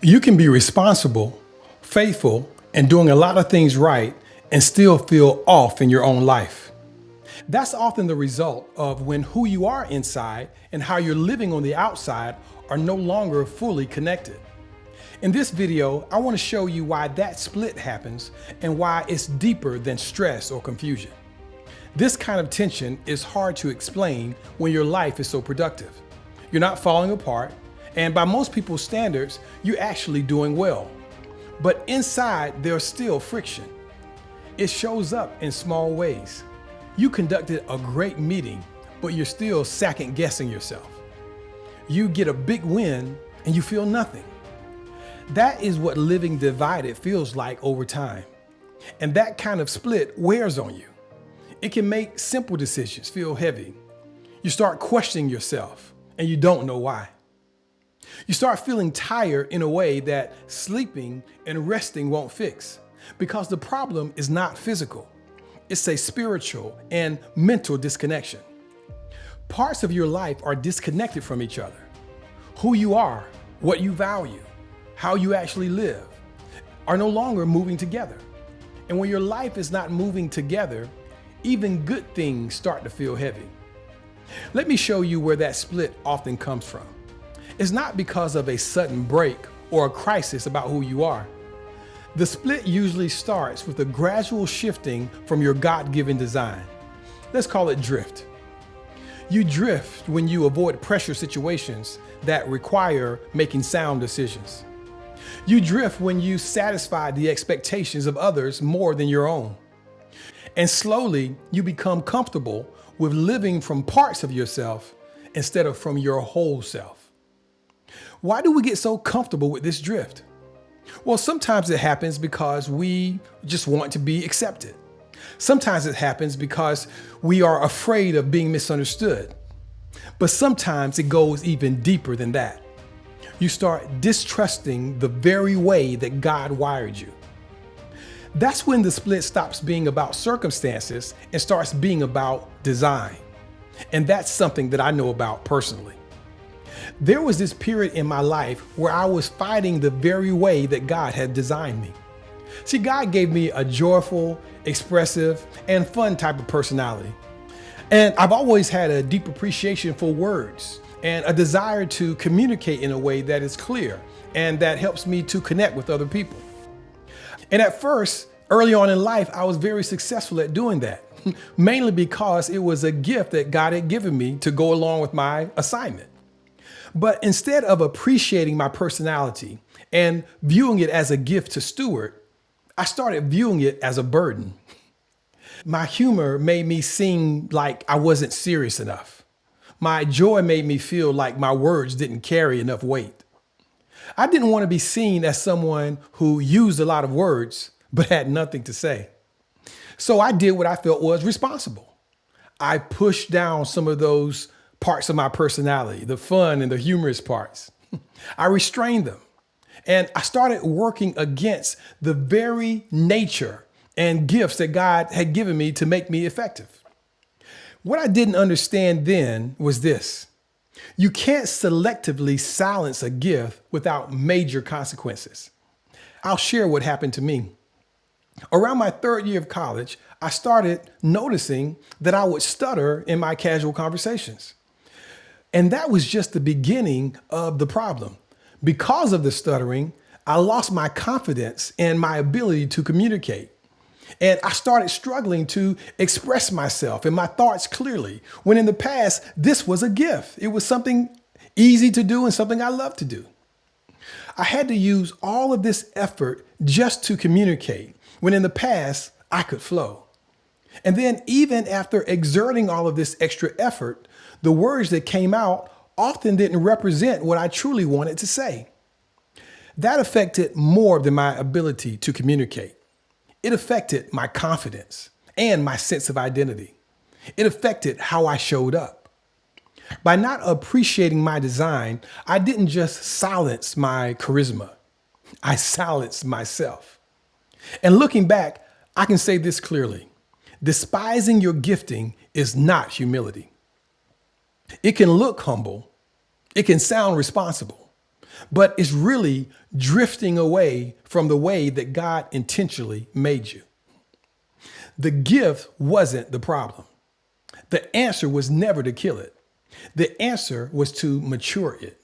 You can be responsible, faithful, and doing a lot of things right and still feel off in your own life. That's often the result of when who you are inside and how you're living on the outside are no longer fully connected. In this video, I want to show you why that split happens and why it's deeper than stress or confusion. This kind of tension is hard to explain when your life is so productive. You're not falling apart, and by most people's standards, you're actually doing well. But inside, there's still friction. It shows up in small ways. You conducted a great meeting, but you're still second guessing yourself. You get a big win and you feel nothing. That is what living divided feels like over time. And that kind of split wears on you. It can make simple decisions feel heavy. You start questioning yourself and you don't know why. You start feeling tired in a way that sleeping and resting won't fix, because the problem is not physical. It's a spiritual and mental disconnection. Parts of your life are disconnected from each other. Who you are, what you value, how you actually live are no longer moving together. And when your life is not moving together, even good things start to feel heavy. Let me show you where that split often comes from. It's not because of a sudden break or a crisis about who you are. The split usually starts with a gradual shifting from your God-given design. Let's call it drift. You drift when you avoid pressure situations that require making sound decisions. You drift when you satisfy the expectations of others more than your own. And slowly, you become comfortable with living from parts of yourself instead of from your whole self. Why do we get so comfortable with this drift? Well, sometimes it happens because we just want to be accepted. Sometimes it happens because we are afraid of being misunderstood. But sometimes it goes even deeper than that. You start distrusting the very way that God wired you. That's when the split stops being about circumstances and starts being about design. And that's something that I know about personally. There was this period in my life where I was fighting the very way that God had designed me. See, God gave me a joyful, expressive, and fun type of personality. And I've always had a deep appreciation for words and a desire to communicate in a way that is clear and that helps me to connect with other people. And at first, early on in life, I was very successful at doing that, mainly because it was a gift that God had given me to go along with my assignment. But instead of appreciating my personality and viewing it as a gift to steward, I started viewing it as a burden. My humor made me seem like I wasn't serious enough. My joy made me feel like my words didn't carry enough weight. I didn't want to be seen as someone who used a lot of words but had nothing to say. So I did what I felt was responsible. I pushed down some of those parts of my personality, the fun and the humorous parts. I restrained them. And I started working against the very nature and gifts that God had given me to make me effective. What I didn't understand then was this: you can't selectively silence a gift without major consequences. I'll share what happened to me. Around my third year of college, I started noticing that I would stutter in my casual conversations. And that was just the beginning of the problem. Because of the stuttering, I lost my confidence and my ability to communicate. And I started struggling to express myself and my thoughts clearly, when in the past, this was a gift. It was something easy to do and something I love to do. I had to use all of this effort just to communicate, when in the past, I could flow. And then even after exerting all of this extra effort, the words that came out often didn't represent what I truly wanted to say. That affected more than my ability to communicate. It affected my confidence and my sense of identity. It affected how I showed up. By not appreciating my design, I didn't just silence my charisma. I silenced myself. And looking back, I can say this clearly: despising your gifting is not humility. It can look humble. It can sound responsible, but it's really drifting away from the way that God intentionally made you. The gift wasn't the problem. The answer was never to kill it. The answer was to mature it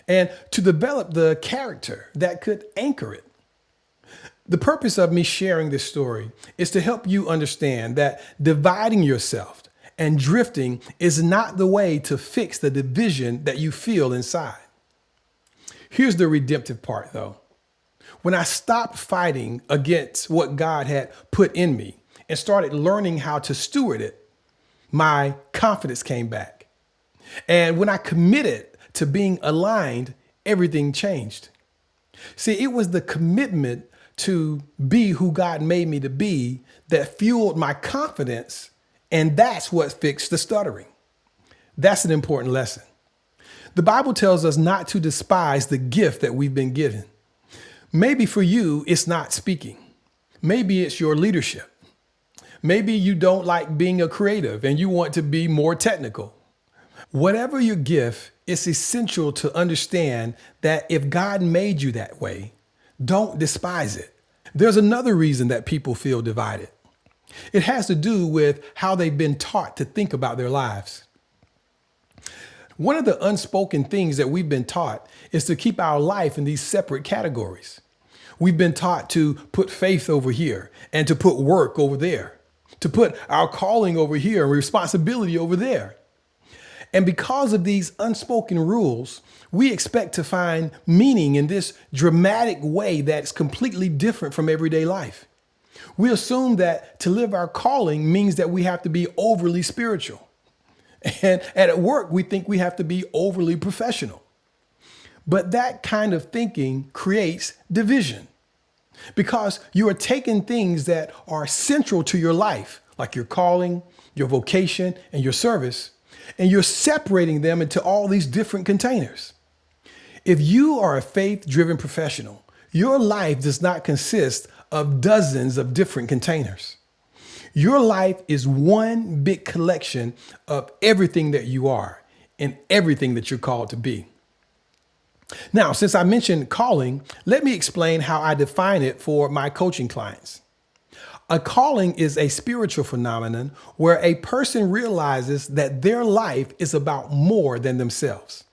and to develop the character that could anchor it. The purpose of me sharing this story is to help you understand that dividing yourself and drifting is not the way to fix the division that you feel inside. Here's the redemptive part, though. When I stopped fighting against what God had put in me and started learning how to steward it, my confidence came back. And when I committed to being aligned, everything changed. See, it was the commitment to be who God made me to be that fueled my confidence, and that's what fixed the stuttering. That's an important lesson. The Bible tells us not to despise the gift that we've been given. Maybe for you, it's not speaking. Maybe it's your leadership. Maybe you don't like being a creative and you want to be more technical. Whatever your gift, it's essential to understand that if God made you that way, don't despise it. There's another reason that people feel divided. It has to do with how they've been taught to think about their lives. One of the unspoken things that we've been taught is to keep our life in these separate categories. We've been taught to put faith over here and to put work over there, to put our calling over here and responsibility over there. And because of these unspoken rules, we expect to find meaning in this dramatic way that's completely different from everyday life. We assume that to live our calling means that we have to be overly spiritual. And at work, we think we have to be overly professional. But that kind of thinking creates division because you are taking things that are central to your life, like your calling, your vocation, and your service, and you're separating them into all these different containers. If you are a faith-driven professional, your life does not consist of dozens of different containers. Your life is one big collection of everything that you are and everything that you're called to be. Now, since I mentioned calling, let me explain how I define it for my coaching clients. A calling is a spiritual phenomenon where a person realizes that their life is about more than themselves.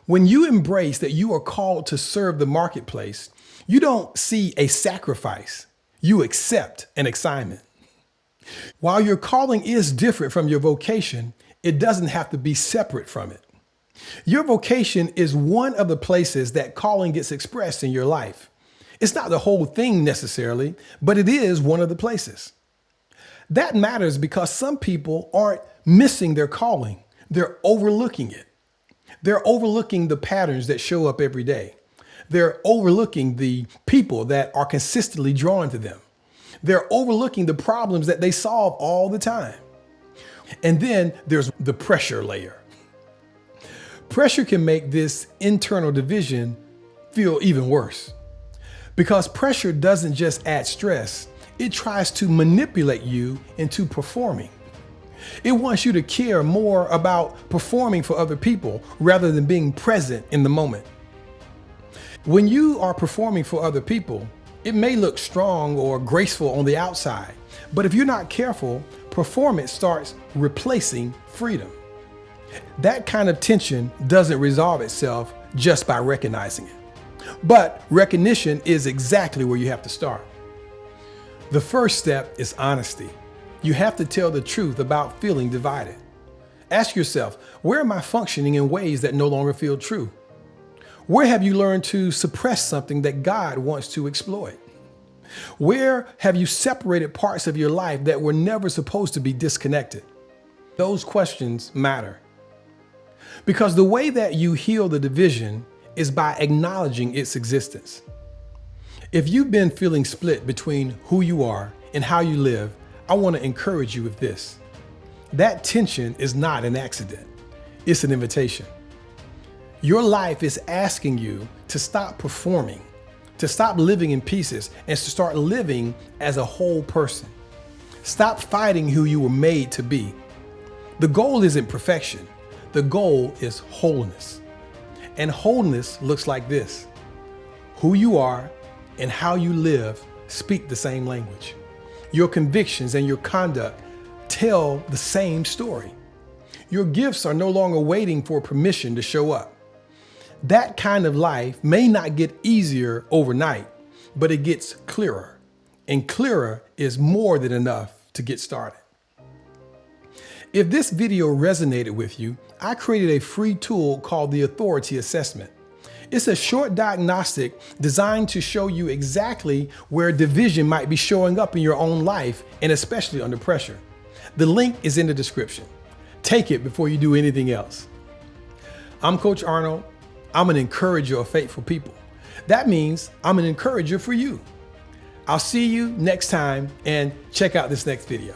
When you embrace that you are called to serve the marketplace, you don't see a sacrifice, you accept an assignment. While your calling is different from your vocation, it doesn't have to be separate from it. Your vocation is one of the places that calling gets expressed in your life. It's not the whole thing necessarily, but it is one of the places. That matters because some people aren't missing their calling. They're overlooking it. They're overlooking the patterns that show up every day. They're overlooking the people that are consistently drawn to them. They're overlooking the problems that they solve all the time. And then there's the pressure layer. Pressure can make this internal division feel even worse because pressure doesn't just add stress. It tries to manipulate you into performing. It wants you to care more about performing for other people rather than being present in the moment. When you are performing for other people, it may look strong or graceful on the outside, but if you're not careful, performance starts replacing freedom. That kind of tension doesn't resolve itself just by recognizing it. But recognition is exactly where you have to start. The first step is honesty. You have to tell the truth about feeling divided. Ask yourself, where am I functioning in ways that no longer feel true? Where have you learned to suppress something that God wants to exploit? Where have you separated parts of your life that were never supposed to be disconnected? Those questions matter. Because the way that you heal the division is by acknowledging its existence. If you've been feeling split between who you are and how you live, I want to encourage you with this. That tension is not an accident. It's an invitation. Your life is asking you to stop performing, to stop living in pieces, and to start living as a whole person. Stop fighting who you were made to be. The goal isn't perfection. The goal is wholeness. And wholeness looks like this. Who you are and how you live speak the same language. Your convictions and your conduct tell the same story. Your gifts are no longer waiting for permission to show up. That kind of life may not get easier overnight, but it gets clearer. And clearer is more than enough to get started. If this video resonated with you, I created a free tool called the Authority Assessment. It's a short diagnostic designed to show you exactly where division might be showing up in your own life, and especially under pressure. The link is in the description. Take it before you do anything else. I'm Coach Arnold. I'm an encourager of faithful people. That means I'm an encourager for you. I'll see you next time, and check out this next video.